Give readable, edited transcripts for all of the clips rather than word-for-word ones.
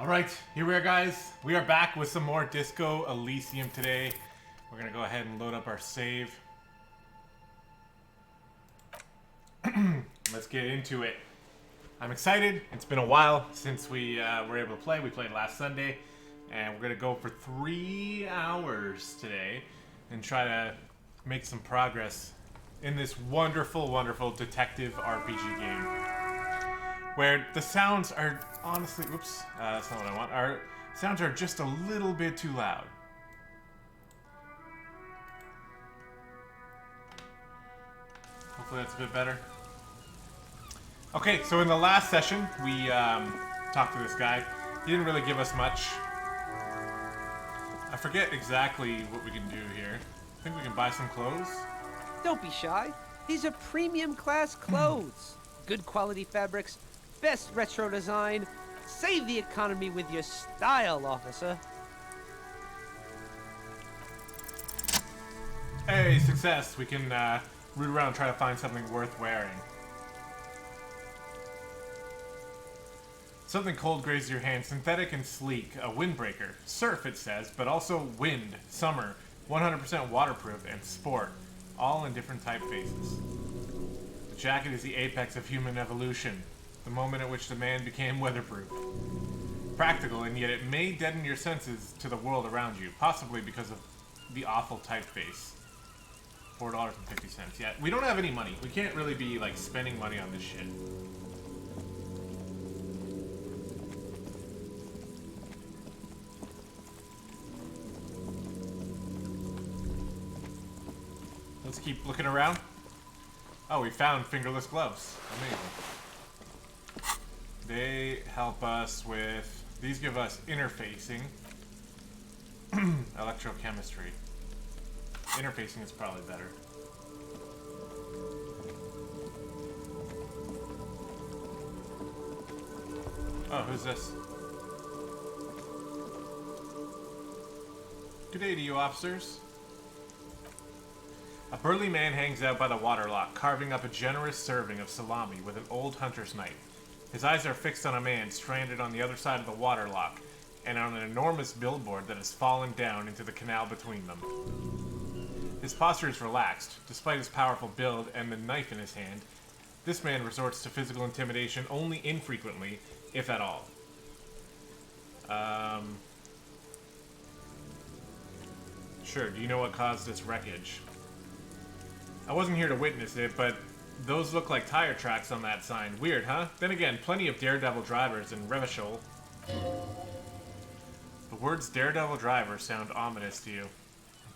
Alright, here we are, guys. We are back with some more Disco Elysium today. We're gonna go ahead and load up our save. Let's get into it. I'm excited. It's been a while since we were able to play. We played last Sunday, and we're gonna go for 3 hours today and try to make some progress in this wonderful, wonderful detective RPG game. Where the sounds are honestly, oops, that's not what I want. Our sounds are just a little bit too loud. Hopefully that's a bit better. Okay, so in the last session, we talked to this guy. He didn't really give us much. I forget exactly what we can do here. I think we can buy some clothes. Don't be shy. These are premium class clothes. Good quality fabrics, best retro design. Save the economy with your style, officer. Hey, success. We can root around and try to find something worth wearing. Something cold grazes your hand, synthetic and sleek, a windbreaker. Surf, it says, but also wind, summer, 100% waterproof, and sport. All in different typefaces. The jacket is the apex of human evolution, the moment at which the man became weatherproof. Practical, and yet it may deaden your senses to the world around you, possibly because of the awful typeface. $4.50. Yeah, we don't have any money. We can't really be, like, spending money on this shit. Let's keep looking around. Oh, we found fingerless gloves. Amazing. They help us with... These give us interfacing. Electrochemistry. Interfacing is probably better. Oh, who's this? Good day to you, officers. A burly man hangs out by the waterlock, carving up a generous serving of salami with an old hunter's knife. His eyes are fixed on a man stranded on the other side of the waterlock, and on an enormous billboard that has fallen down into the canal between them. His posture is relaxed, despite his powerful build and the knife in his hand. This man resorts to physical intimidation only infrequently, if at all. Sure, do you know what caused this wreckage? I wasn't here to witness it, but those look like tire tracks on that sign. Weird, huh? Then again, plenty of daredevil drivers in Revachol. The words daredevil driver sound ominous to you.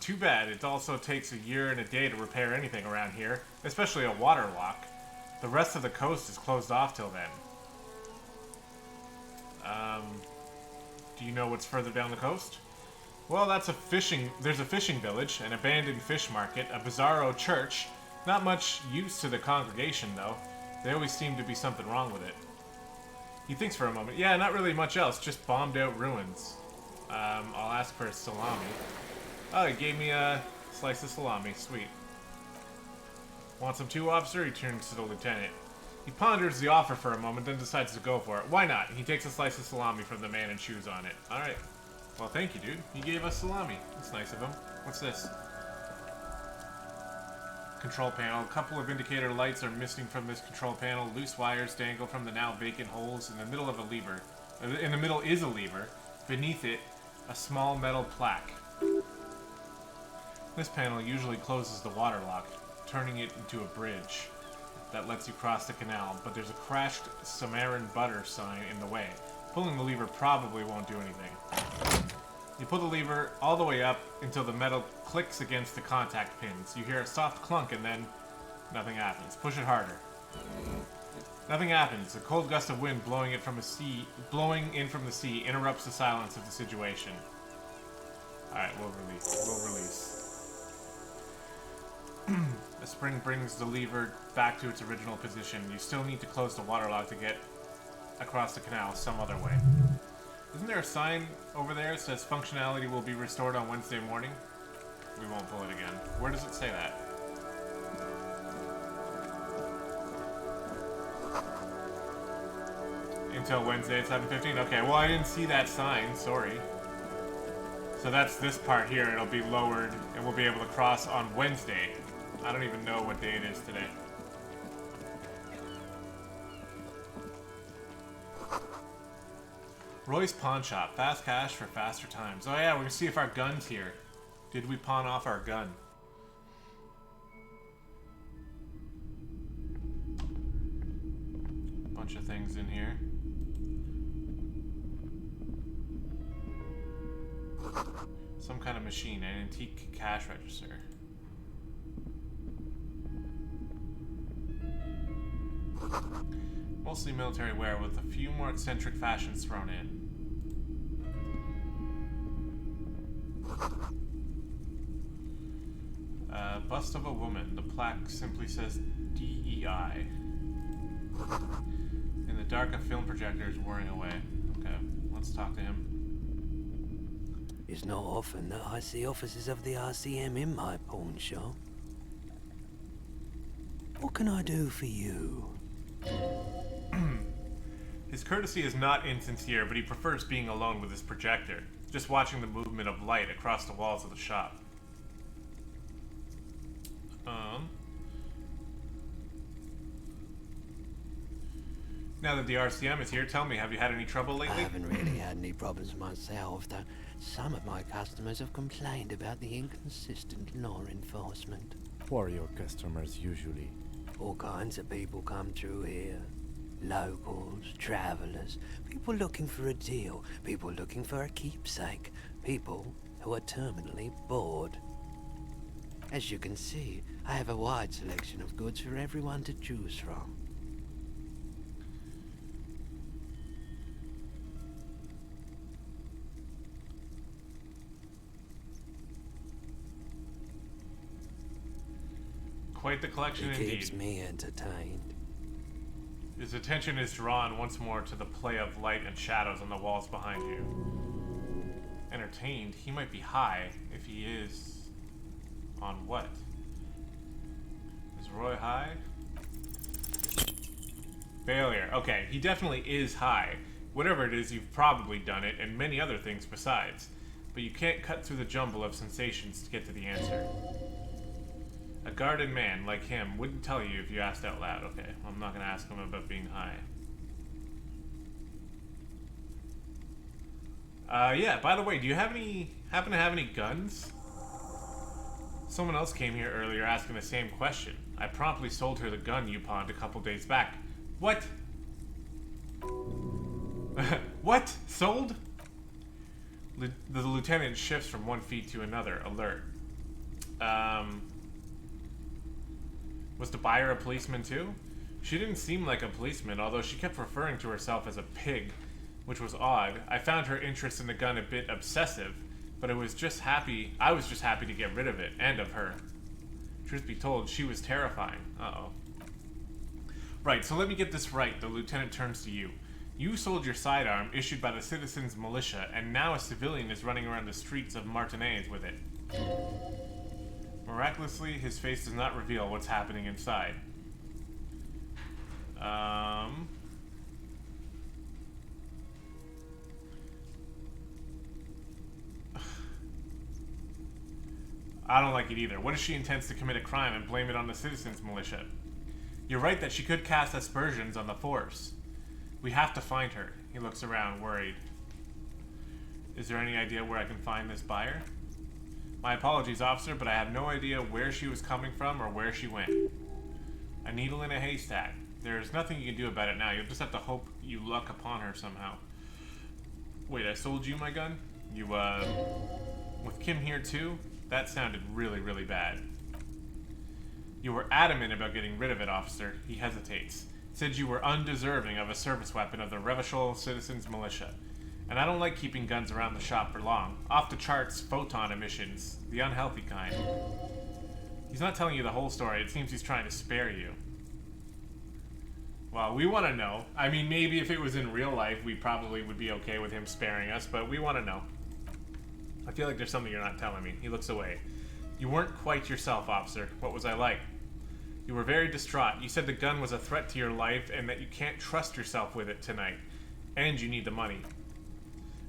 Too bad, it also takes a year and a day to repair anything around here, especially a water lock. The rest of the coast is closed off till then. Do you know what's further down the coast? Well, there's a fishing village, an abandoned fish market, a bizarro church. Not much use to the congregation, though. There always seem to be something wrong with it. He thinks for a moment. Yeah, not really much else, just bombed out ruins. I'll ask for a salami. Oh, he gave me a slice of salami. Sweet. Want some too, officer? He turns to the lieutenant. He ponders the offer for a moment, then decides to go for it. Why not? He takes a slice of salami from the man and chews on it. Alright. Well, thank you, dude. He gave us salami. That's nice of him. What's this? Control panel. A couple of indicator lights are missing from this control panel. Loose wires dangle from the now vacant holes in the middle of a lever. In the middle is a lever. Beneath it, a small metal plaque. This panel usually closes the water lock, turning it into a bridge that lets you cross the canal, but there's a crashed Samaran butter sign in the way. Pulling the lever probably won't do anything. You pull the lever all the way up until the metal clicks against the contact pins. You hear a soft clunk and then nothing happens. Push it harder. Nothing happens. A cold gust of wind blowing in from the sea interrupts the silence of the situation. Alright, we'll release. The spring brings the lever back to its original position. You still need to close the waterlock to get across the canal some other way. Isn't there a sign over there that says functionality will be restored on Wednesday morning? We won't pull it again. Where does it say that? until Wednesday at 7:15. Okay, well, I didn't see that sign. Sorry. So that's this part here. It'll be lowered, and we'll be able to cross on Wednesday. I don't even know what day it is today. Roy's Pawn Shop. Fast cash for faster times. Oh yeah, we're gonna see if our gun's here. Did we pawn off our gun? Bunch of things in here. Some kind of machine, an antique cash register. Mostly military wear with a few more eccentric fashions thrown in. Bust of a woman. The plaque simply says DEI. In the dark, a film projector is whirring away. Okay, let's talk to him. It's not often that I see officers of the RCM in my pawn shop. What can I do for you? His courtesy is not insincere, but he prefers being alone with his projector, just watching the movement of light across the walls of the shop. Now that the RCM is here, tell me, have you had any trouble lately? I haven't really had any problems myself, though some of my customers have complained about the inconsistent law enforcement. Who are your customers usually? All kinds of people come through here. Locals, travelers, people looking for a deal, people looking for a keepsake, people who are terminally bored. As you can see, I have a wide selection of goods for everyone to choose from. Quite the collection It indeed. keeps me entertained. His attention is drawn once more to the play of light and shadows on the walls behind you. Entertained? He might be high. If he is... on what? Is Roy high? Failure. Okay, he definitely is high. Whatever it is, you've probably done it, and many other things besides. But you can't cut through the jumble of sensations to get to the answer. A guarded man like him wouldn't tell you if you asked out loud. Okay, well, I'm not going to ask him about being high. Yeah, by the way, do you happen to have any guns? Someone else came here earlier asking the same question. I promptly sold her the gun you pawned a couple days back. What? What? Sold? The lieutenant shifts from one feet to another, alert. Was the buyer a policeman too? She didn't seem like a policeman, although she kept referring to herself as a pig, which was odd. I found her interest in the gun a bit obsessive, but I was just happy to get rid of it, and of her. Truth be told, she was terrifying. Uh-oh. Right, so let me get this right. The lieutenant turns to you. You sold your sidearm, issued by the Citizens Militia, and now a civilian is running around the streets of Martinez with it. Miraculously, his face does not reveal what's happening inside. I don't like it either. What if she intends to commit a crime and blame it on the Citizens Militia? You're right that she could cast aspersions on the force. We have to find her. He looks around, worried. Is there any idea where I can find this buyer? My apologies, officer, but I have no idea where she was coming from or where she went. A needle in a haystack. There's nothing you can do about it now. You'll just have to hope you luck upon her somehow. Wait, I sold you my gun? You, with Kim here too? That sounded really, really bad. You were adamant about getting rid of it, officer. He hesitates. Said you were undeserving of a service weapon of the Revachol Citizens Militia. And I don't like keeping guns around the shop for long. Off the charts, photon emissions. The unhealthy kind. He's not telling you the whole story. It seems he's trying to spare you. Well, we want to know. I mean, maybe if it was in real life, we probably would be okay with him sparing us, but we want to know. I feel like there's something you're not telling me. He looks away. You weren't quite yourself, officer. What was I like? You were very distraught. You said the gun was a threat to your life and that you can't trust yourself with it tonight. And you need the money.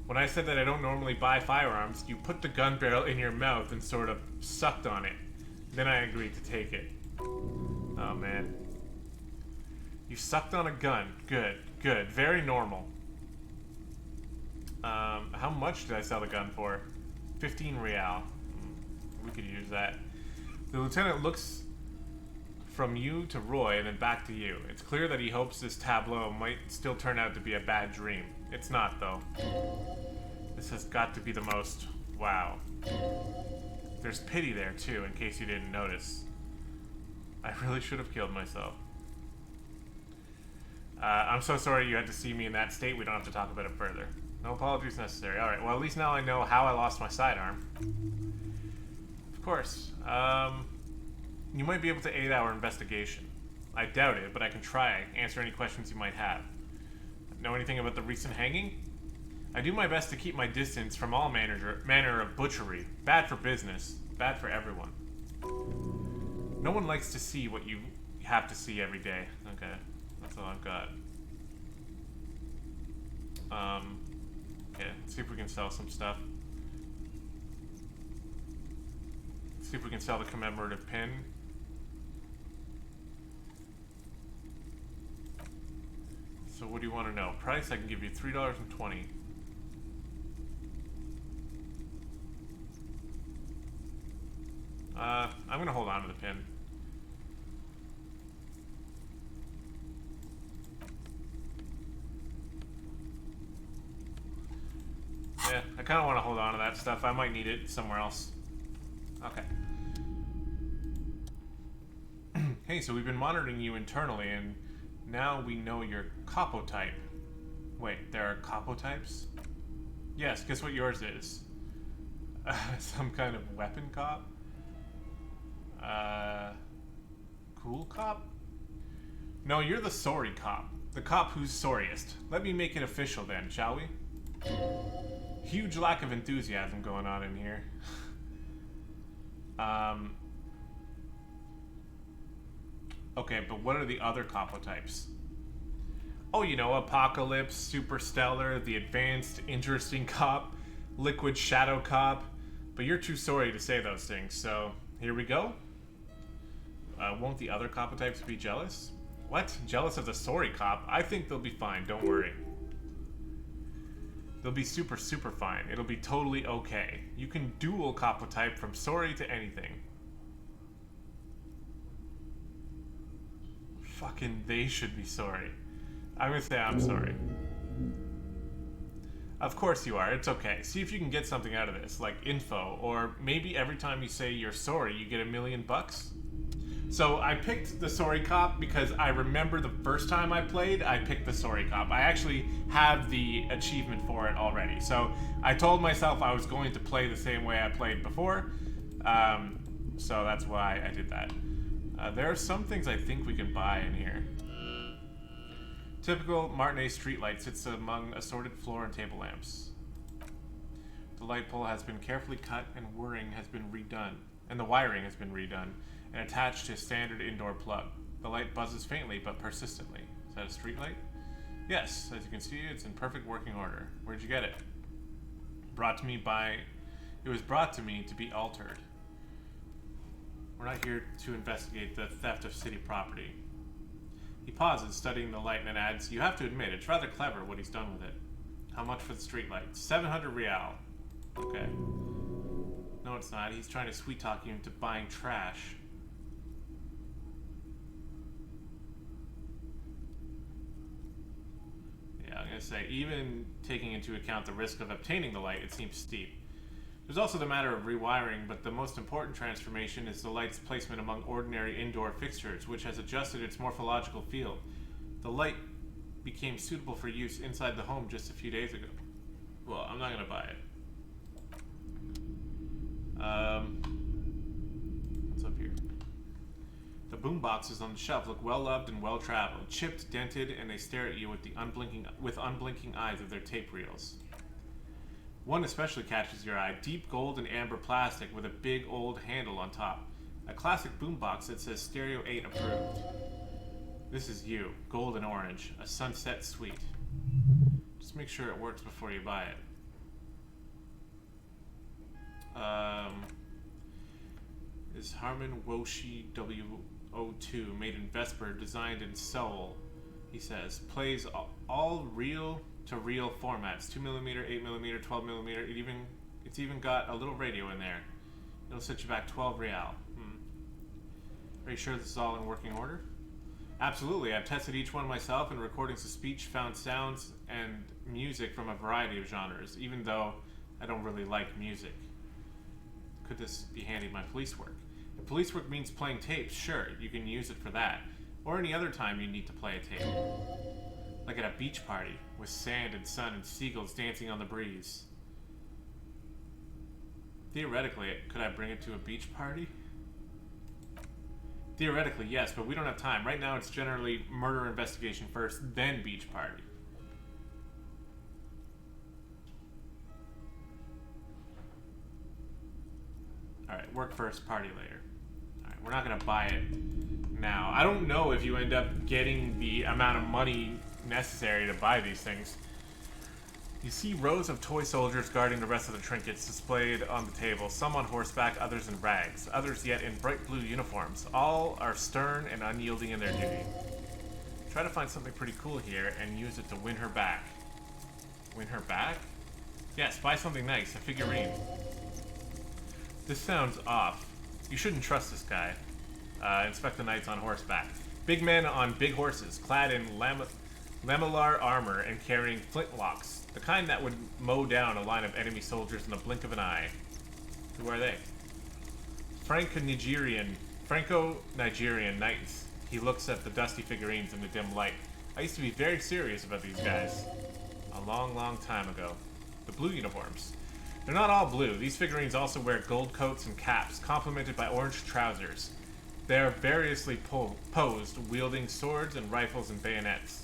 When I said that I don't normally buy firearms, you put the gun barrel in your mouth and sort of sucked on it. Then I agreed to take it. Oh, man. You sucked on a gun. Good, good. Very normal. How much did I sell the gun for? 15 real. We could use that. The lieutenant looks from you to Roy and then back to you. It's clear that he hopes this tableau might still turn out to be a bad dream. It's not, though. This has got to be the most... Wow. There's pity there, too, in case you didn't notice. I really should have killed myself. I'm so sorry you had to see me in that state. We don't have to talk about it further. No apologies necessary. Alright, well, at least now I know how I lost my sidearm. Of course. You might be able to aid our investigation. I doubt it, but I can try. Answer any questions you might have. Know anything about the recent hanging? I do my best to keep my distance from all manner of butchery. Bad for business. Bad for everyone. No one likes to see what you have to see every day. Okay, that's all I've got. Okay, let's see if we can sell some stuff. Let's see if we can sell the commemorative pin. So what do you want to know? Price, I can give you $3.20. I'm gonna hold on to the pin. Yeah, I kind of want to hold on to that stuff. I might need it somewhere else. Okay. Hey, so we've been monitoring you internally, and now we know your capo type. Wait, there are capo types? Yes, guess what yours is? Some kind of weapon cop? Cool cop? No, you're the sorry cop. The cop who's sorriest. Let me make it official then, shall we? Huge lack of enthusiasm going on in here. Okay, but what are the other capo types? Oh, you know, Apocalypse, Super Stellar, the Advanced Interesting Cop, Liquid Shadow Cop. But you're too sorry to say those things, so here we go. Won't the other capo types be jealous? What? Jealous of the sorry cop? I think they'll be fine, don't worry. They'll be super, super fine. It'll be totally okay. You can dual capo type from sorry to anything. Fucking they should be sorry. I'm gonna say I'm sorry. Of course you are, it's okay. See if you can get something out of this, like info, or maybe every time you say you're sorry, you get $1 million bucks. So I picked the sorry cop because I remember the first time I played, I picked the sorry cop. I actually have the achievement for it already. So I told myself I was going to play the same way I played before. So that's why I did that. There are some things I think we can buy in here. Typical Martinet streetlight sits among assorted floor and table lamps. The light pole has been carefully cut and wiring has been redone, and attached to a standard indoor plug. The light buzzes faintly but persistently. Is that a streetlight? Yes, as you can see, it's in perfect working order. Where'd you get it? It was brought to me to be altered. We're not here to investigate the theft of city property. He pauses, studying the light, and then adds, you have to admit, it's rather clever what he's done with it. How much for the streetlight? 700 real. Okay. No, it's not. He's trying to sweet-talk you into buying trash. Yeah, I'm gonna say, even taking into account the risk of obtaining the light, it seems steep. There's also the matter of rewiring, but the most important transformation is the light's placement among ordinary indoor fixtures, which has adjusted its morphological field. The light became suitable for use inside the home just a few days ago. Well, I'm not going to buy it. What's up here? The boom boxes on the shelf look well-loved and well-traveled, chipped, dented, and they stare at you with unblinking eyes of their tape reels. One especially catches your eye, deep gold and amber plastic with a big old handle on top. A classic boombox that says Stereo 8 approved. This is you, gold and orange, a sunset suite. Just make sure it works before you buy it. Is Harman Woshi W02 made in Vesper, designed in Seoul? He says plays all reel-to-reel formats: 2mm, 8mm, 12mm. It's even got a little radio in there. It'll set you back 12 real. Are you sure this is all in working order? Absolutely. I've tested each one myself, and recordings of speech found sounds and music from a variety of genres, even though I don't really like music. Could this be handy in my police work? If police work means playing tapes, sure, you can use it for that. Or any other time you need to play a tape. Like at a beach party, with sand and sun and seagulls dancing on the breeze. Theoretically, could I bring it to a beach party? Theoretically, yes, but we don't have time. Right now it's generally murder investigation first, then beach party. Alright, work first, party later. Alright, we're not gonna buy it now. I don't know if you end up getting the amount of money necessary to buy these things. You see rows of toy soldiers guarding the rest of the trinkets displayed on the table, some on horseback, others in rags, others yet in bright blue uniforms. All are stern and unyielding in their duty. Try to find something pretty cool here and use it to win her back. Win her back? Yes, buy something nice, a figurine. This sounds off. You shouldn't trust this guy. Inspect the knights on horseback. Big men on big horses, clad in lamellar armor and carrying flintlocks. The kind that would mow down a line of enemy soldiers in the blink of an eye. Who are they? Franco-Nigerian knights. He looks at the dusty figurines in the dim light. I used to be very serious about these guys. A long, long time ago. The blue uniforms. They're not all blue. These figurines also wear gold coats and caps, complemented by orange trousers. They are variously posed, wielding swords and rifles and bayonets.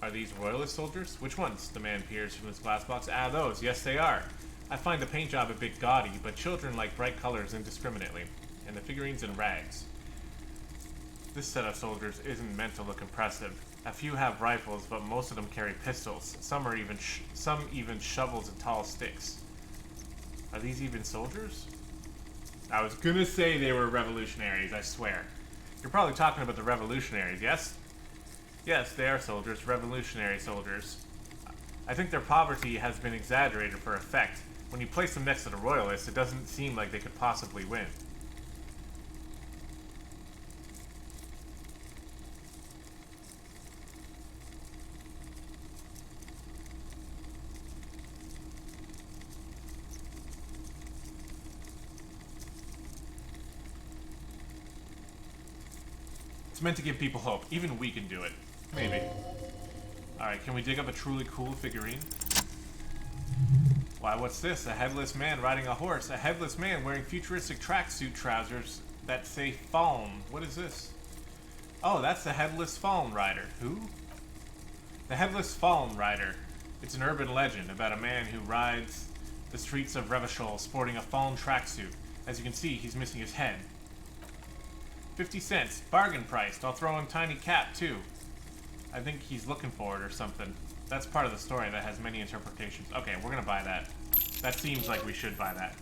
Are these royalist soldiers? Which ones? The man peers from his glass box. Ah, those. Yes, they are. I find the paint job a bit gaudy, but children like bright colors indiscriminately. And the figurines in rags. This set of soldiers isn't meant to look impressive. A few have rifles, but most of them carry pistols. Some even shovels and tall sticks. Are these even soldiers? I was gonna say they were revolutionaries, I swear. You're probably talking about the revolutionaries, yes? Yes, they are soldiers, revolutionary soldiers. I think their poverty has been exaggerated for effect. When you place them next to the royalists, it doesn't seem like they could possibly win. It's meant to give people hope. Even we can do it. Maybe. Alright, can we dig up a truly cool figurine? Why, what's this? A headless man riding a horse. A headless man wearing futuristic tracksuit trousers that say Faln. What is this? Oh, that's the Headless Faln Rider. Who? The Headless Faln Rider. It's an urban legend about a man who rides the streets of Revachol sporting a fallen tracksuit. As you can see, he's missing his head. 50 cents. Bargain priced. I'll throw in tiny cap, too. I think he's looking for it or something. That's part of the story that has many interpretations. Okay, we're gonna buy that. That seems like we should buy that.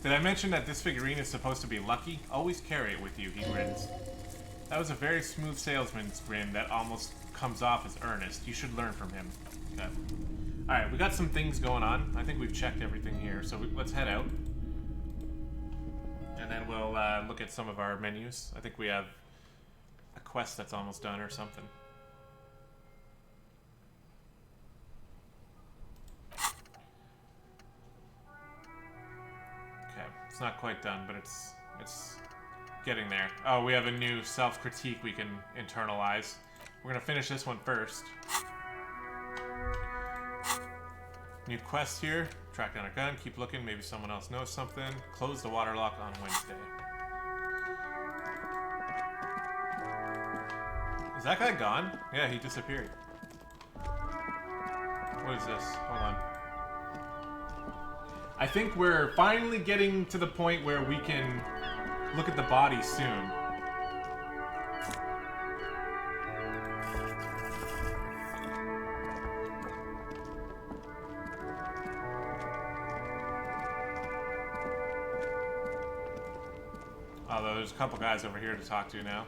Did I mention that this figurine is supposed to be lucky? Always carry it with you, he grins. That was a very smooth salesman's grin that almost comes off as earnest. You should learn from him. Okay. Alright, we got some things going on. I think we've checked everything here, so let's head out. And then we'll look at some of our menus. I think we have a quest that's almost done or something. Okay, it's not quite done, but it's getting there. Oh, we have a new self-critique we can internalize. We're gonna finish this one first. New quest here. Track down a gun. Keep looking. Maybe someone else knows something. Close the water lock on Wednesday. Is that guy gone? Yeah, he disappeared. What is this? Hold on. I think we're finally getting to the point where we can look at the body soon. Although there's a couple guys over here to talk to now.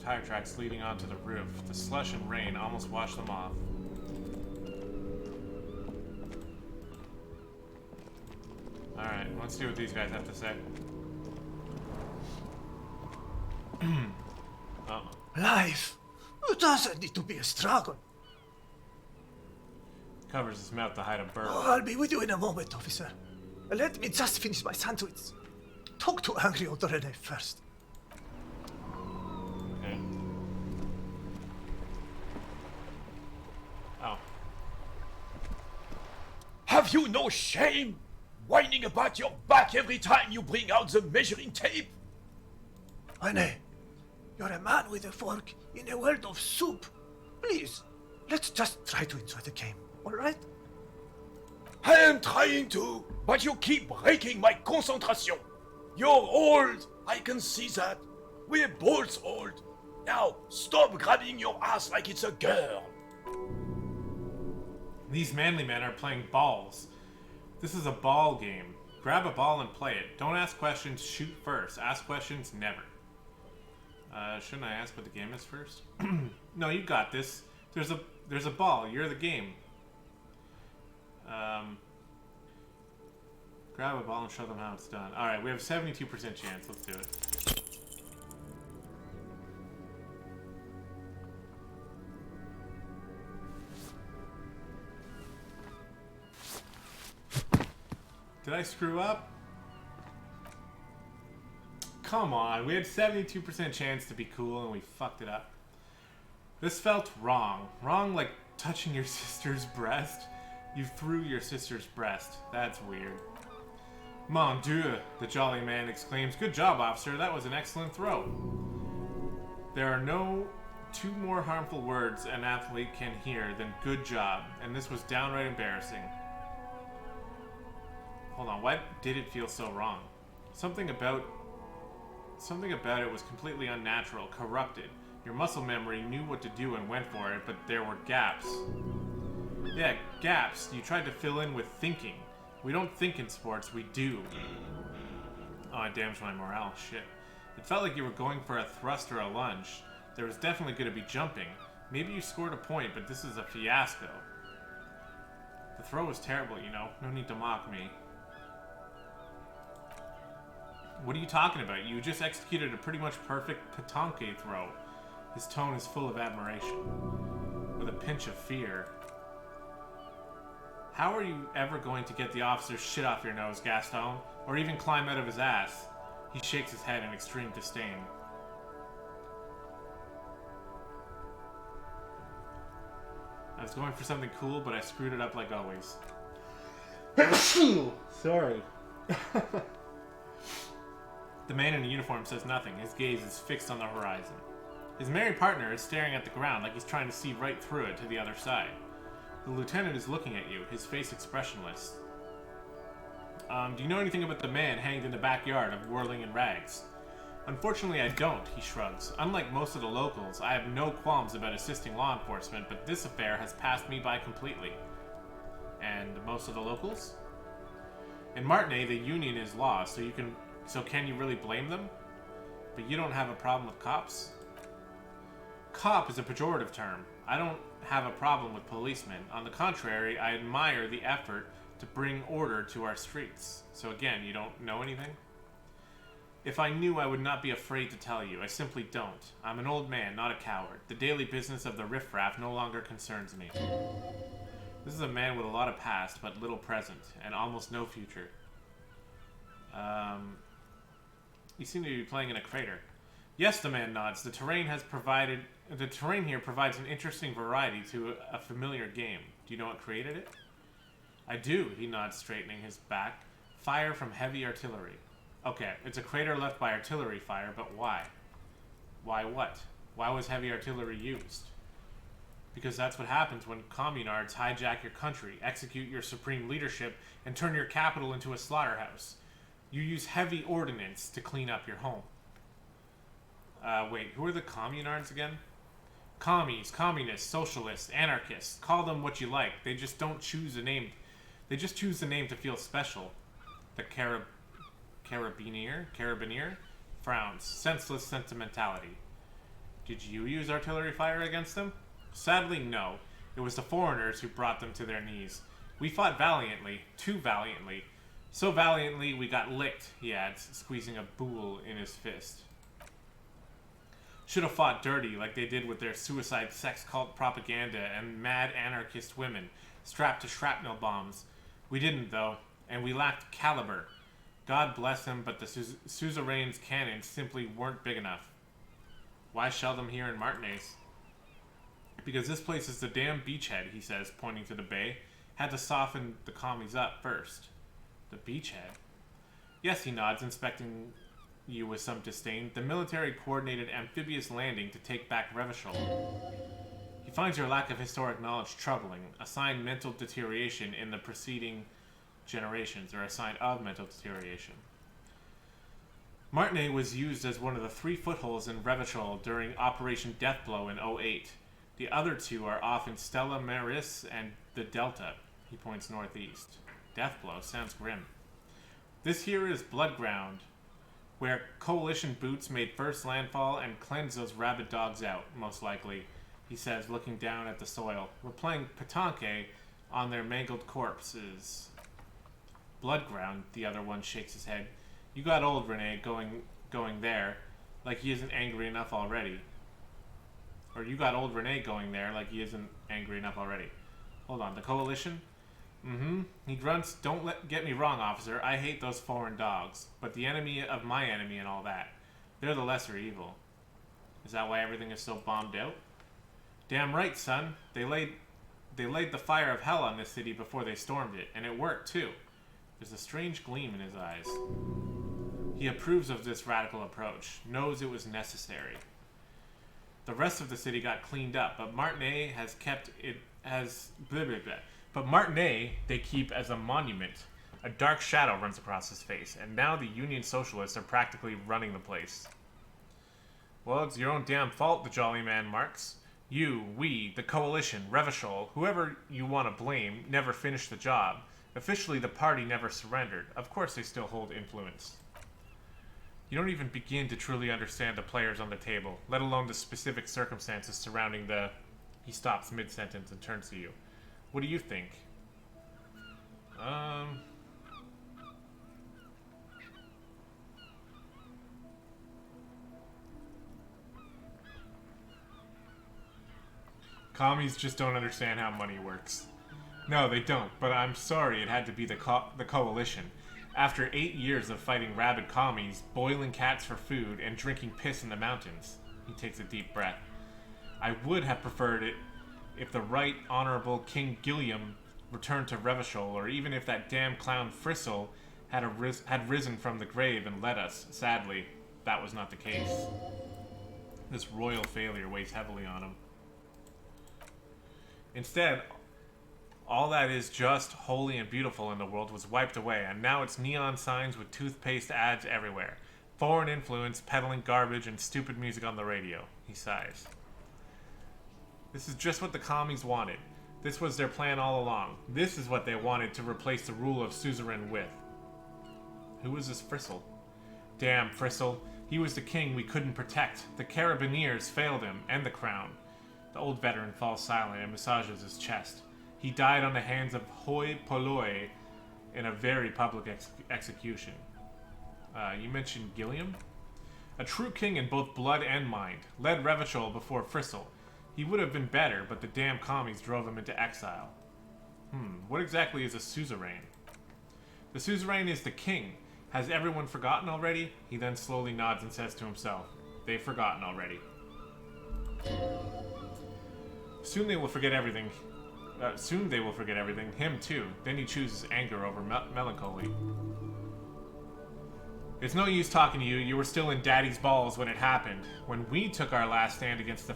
Tire tracks leading onto the roof. The slush and rain almost washed them off. Alright, let's see what these guys have to say. Oh. Life doesn't need to be a struggle. Covers his mouth to hide a burn. Oh, I'll be with you in a moment, officer. Let me just finish my sandwich. Talk to angry old Rene first. Okay. Oh. Have you no shame? Whining about your back every time you bring out the measuring tape? Rene, you're a man with a fork in a world of soup. Please, let's just try to enjoy the game, alright? I am trying to, but you keep breaking my concentration. You're old, I can see that. We're both old. Now, stop grabbing your ass like it's a girl. These manly men are playing balls. This is a ball game. Grab a ball and play it. Don't ask questions, shoot first. Ask questions, never. Shouldn't I ask what the game is first? No, you got this. There's a ball. You're the game. Grab a ball and show them how it's done. Alright, we have 72% chance. Let's do it. Did I screw up? Come on, we had 72% chance to be cool and we fucked it up. This felt wrong. Wrong like touching your sister's breast. You threw your sister's breast. That's weird. Mon Dieu, the jolly man exclaims. Good job, officer. That was an excellent throw. There are no two more harmful words an athlete can hear than good job, and this was downright embarrassing. Hold on, why did it feel so wrong? Something about it was completely unnatural, corrupted. Your muscle memory knew what to do and went for it, but there were gaps. Yeah, gaps you tried to fill in with thinking. We don't think in sports, we do. Oh, it damaged my morale, shit. It felt like you were going for a thrust or a lunge. There was definitely going to be jumping. Maybe you scored a point, but this is a fiasco. The throw was terrible, you know. No need to mock me. What are you talking about? You just executed a pretty much perfect petanque throw. His tone is full of admiration, with a pinch of fear. How are you ever going to get the officer's shit off your nose, Gaston? Or even climb out of his ass? He shakes his head in extreme disdain. I was going for something cool, but I screwed it up like always. Sorry. The man in the uniform says nothing. His gaze is fixed on the horizon. His merry partner is staring at the ground like he's trying to see right through it to the other side. The lieutenant is looking at you, his face expressionless. Do you know anything about the man hanged in the backyard of Whirling in Rags? Unfortunately, I don't, he shrugs. Unlike most of the locals, I have no qualms about assisting law enforcement, but this affair has passed me by completely. And most of the locals? In Martigny, the union is law, so can you really blame them? But you don't have a problem with cops? Cop is a pejorative term. I don't have a problem with policemen. On the contrary, I admire the effort to bring order to our streets. So again, you don't know anything? If I knew, I would not be afraid to tell you. I simply don't. I'm an old man, not a coward. The daily business of the riffraff no longer concerns me. This is a man with a lot of past, but little present, and almost no future. You seem to be playing in a crater. Yes, the man nods. The terrain here provides an interesting variety to a familiar game. Do you know what created it? I do, he nods, straightening his back. Fire from heavy artillery. Okay, it's a crater left by artillery fire, but why? Why what? Why was heavy artillery used? Because that's what happens when communards hijack your country, execute your supreme leadership, and turn your capital into a slaughterhouse. You use heavy ordnance to clean up your home. Wait, who are the communards again? Commies, communists, socialists, anarchists. Call them what you like. They just don't choose a name. They just choose the name to feel special. The Carabinier frowns. Senseless sentimentality. Did you use artillery fire against them? Sadly, no. It was the foreigners who brought them to their knees. We fought valiantly, too valiantly. So valiantly we got licked, he adds, squeezing a boule in his fist. Should have fought dirty like they did with their suicide sex cult propaganda and mad anarchist women strapped to shrapnel bombs. We didn't, though, and we lacked caliber. God bless them, but the suzerain's cannons simply weren't big enough. Why shell them here in Martinez? Because this place is the damn beachhead, he says, pointing to the bay. Had to soften the commies up first. The beachhead? Yes, he nods, inspecting you with some disdain. The military-coordinated amphibious landing to take back Revachol. He finds your lack of historic knowledge troubling, a sign mental deterioration in the preceding generations, or a sign of mental deterioration. Martinez was used as one of the 3 footholds in Revachol during Operation Deathblow in 08. The other 2 are off in Stella Maris and the Delta. He points northeast. Deathblow sounds grim. This here is Blood Ground, where coalition boots made first landfall and cleansed those rabid dogs out, most likely, he says, looking down at the soil. We're playing petanque on their mangled corpses. Blood Ground, the other one shakes his head. You got old, Rene, going there, like he isn't angry enough already. Or you got old Rene going there, like he isn't angry enough already. Hold on, the coalition? Mm-hmm. He grunts, get me wrong, officer. I hate those foreign dogs. But the enemy of my enemy and all that. They're the lesser evil. Is that why everything is so bombed out? Damn right, son. They laid the fire of hell on this city before they stormed it. And it worked, too. There's a strange gleam in his eyes. He approves of this radical approach. Knows it was necessary. The rest of the city got cleaned up. But Martinez has kept it as... blah, blah, blah. But Martinez, they keep as a monument. A dark shadow runs across his face, and now the Union Socialists are practically running the place. Well, it's your own damn fault, the jolly man marks. You, we, the coalition, Revachol, whoever you want to blame, never finished the job. Officially, the party never surrendered. Of course they still hold influence. You don't even begin to truly understand the players on the table, let alone the specific circumstances surrounding the... He stops mid-sentence and turns to you. What do you think? Commies just don't understand how money works. No, they don't, but I'm sorry it had to be the coalition. After 8 years of fighting rabid commies, boiling cats for food, and drinking piss in the mountains. He takes a deep breath. I would have preferred it if the Right Honorable King Gilliam returned to Revachol, or even if that damn clown Frissel had risen from the grave and led us. Sadly, that was not the case. This royal failure weighs heavily on him. Instead, all that is just, holy, and beautiful in the world was wiped away, and now it's neon signs with toothpaste ads everywhere. Foreign influence, peddling garbage, and stupid music on the radio. He sighs. This is just what the commies wanted. This was their plan all along. This is what they wanted to replace the rule of suzerain with. Who was this Frissel? Damn Frissel. He was the king we couldn't protect. The Carabiniers failed him, and the crown. The old veteran falls silent and massages his chest. He died on the hands of hoi polloi in a very public execution. You mentioned Gilliam? A true king in both blood and mind. Led Revachol before Frissel. He would have been better, but the damn commies drove him into exile. What exactly is a suzerain? The suzerain is the king. Has everyone forgotten already? He then slowly nods and says to himself, they've forgotten already. Soon they will forget everything. Him too. Then he chooses anger over melancholy. It's no use talking to you. You were still in Daddy's balls when it happened. When we took our last stand against the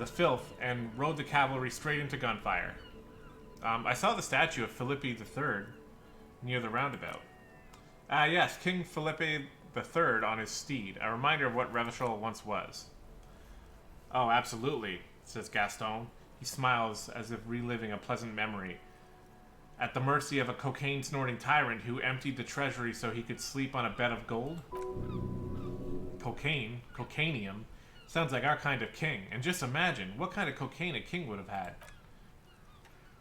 filth, and rode the cavalry straight into gunfire. I saw the statue of Philippe III near the roundabout. Yes, King Philippe III on his steed, a reminder of what Revachol once was. Oh, absolutely, says Gaston. He smiles as if reliving a pleasant memory. at the mercy of a cocaine-snorting tyrant who emptied the treasury so he could sleep on a bed of gold? Cocaine? Cocainium? Sounds like our kind of king. And just imagine what kind of cocaine a king would have had.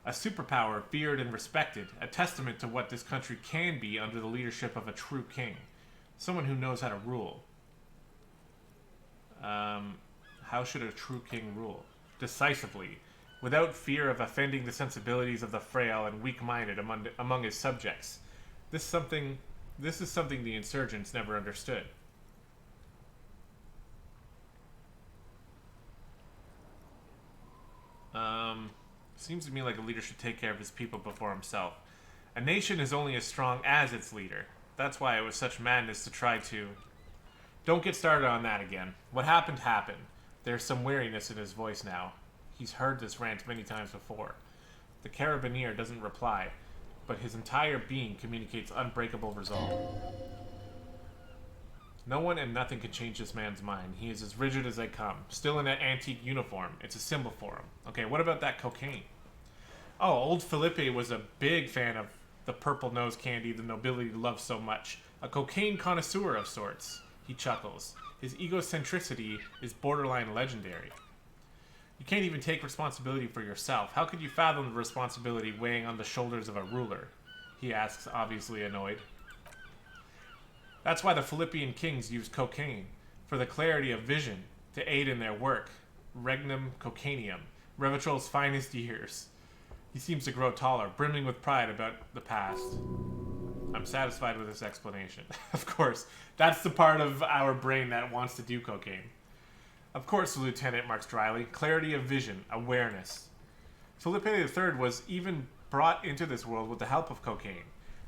A superpower feared and respected, a testament to what this country can be under the leadership of a true king. Someone who knows how to rule. How should a true king rule? Decisively, without fear of offending the sensibilities of the frail and weak-minded among his subjects. This is something the insurgents never understood. Seems to me like a leader should take care of his people before himself. A nation is only as strong as its leader. That's why it was such madness to try to... Don't get started on that again. What happened, happened. There's some weariness in his voice now. He's heard this rant many times before. The carabineer doesn't reply, but his entire being communicates unbreakable resolve. No one and nothing can change this man's mind. He is as rigid as they come. Still in that antique uniform. It's a symbol for him. Okay, what about that cocaine? Oh, old Felipe was a big fan of the purple nose candy the nobility loves so much. A cocaine connoisseur of sorts. He chuckles. His egocentricity is borderline legendary. You can't even take responsibility for yourself. How could you fathom the responsibility weighing on the shoulders of a ruler? He asks, obviously annoyed. That's why the Philippian kings use cocaine, for the clarity of vision, to aid in their work. Regnum cocainium, Revitrol's finest years. He seems to grow taller, brimming with pride about the past. I'm satisfied with this explanation. Of course, that's the part of our brain that wants to do cocaine. Of course, the lieutenant marks dryly. Clarity of vision, awareness. Felipe III was even brought into this world with the help of cocaine.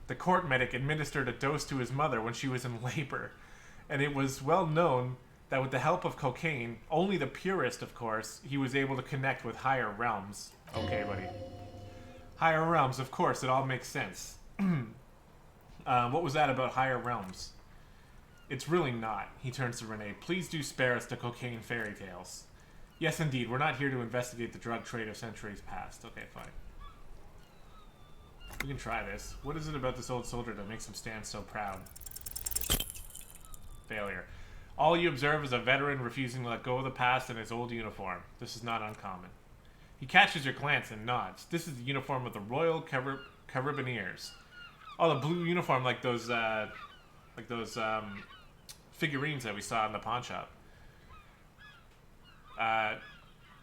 The court medic administered a dose to his mother when she was in labor, and it was well known that with the help of cocaine, only the purest, of course, he was able to connect with higher realms. Okay, buddy. Higher realms, of course, it all makes sense. What was that about higher realms? It's really not. He turns to Renee. Please do spare us the cocaine fairy tales. Yes, indeed. We're not here to investigate the drug trade of centuries past. Okay, fine. We can try this. What is it about this old soldier that makes him stand so proud? Failure. All you observe is a veteran refusing to let go of the past in his old uniform. This is not uncommon. He catches your glance and nods. This is the uniform of the Royal Carabineers. Oh, the blue uniform like those figurines that we saw in the pawn shop.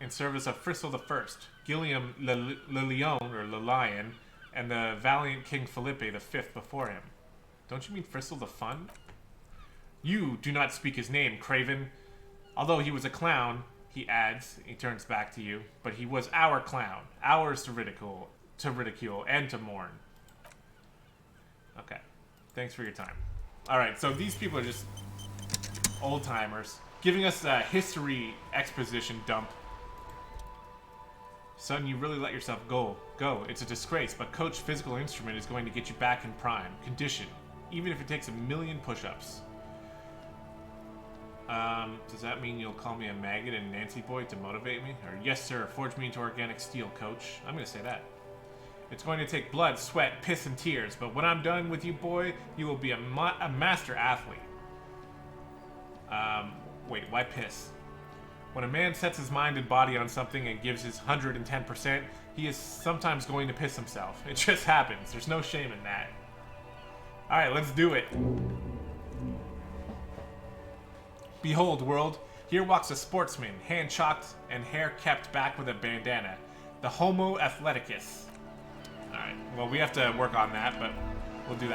In service of Fristel I, Guillaume Le Lion, or Le Lion, and the valiant King Felipe V before him. Don't you mean Fristel the Fun? You do not speak his name, craven. Although he was a clown, he adds, he turns back to you, but he was our clown, ours to ridicule and to mourn. Okay, thanks for your time. All right, so these people are just old timers giving us a history exposition dump. Son, you really let yourself go. It's a disgrace, but Coach Physical Instrument is going to get you back in prime condition, even if it takes 1,000,000 push-ups. Does that mean you'll call me a maggot and Nancy boy to motivate me? Or, yes, sir, forge me into organic steel, coach. I'm gonna say that. It's going to take blood, sweat, piss, and tears, but when I'm done with you, boy, you will be a master athlete. Wait, why piss? When a man sets his mind and body on something and gives his 110%, he is sometimes going to piss himself. It just happens. There's no shame in that. Alright, let's do it. Behold, world, here walks a sportsman, hand-chalked and hair kept back with a bandana. The Homo Athleticus. Alright, well, we have to work on that, but we'll do that.